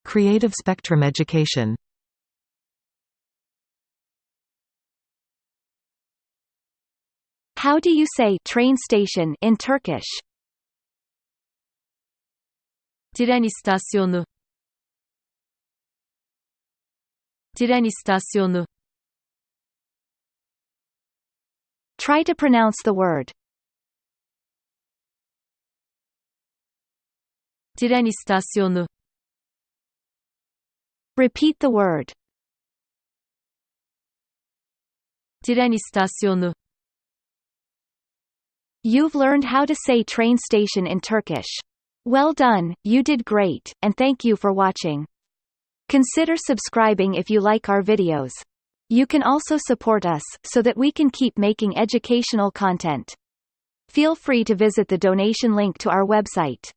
Creative spectrum education. How do you say train station in Turkish? Tren istasyonu. Tren istasyonu. Try to pronounce the word. Tren istasyonu. Repeat the word. Tren istasyonu. You've learned how to say train station in Turkish. Well done, you did great, and thank you for watching. Consider subscribing if you like our videos. You can also support us, so that we can keep making educational content. Feel free to visit the donation link to our website.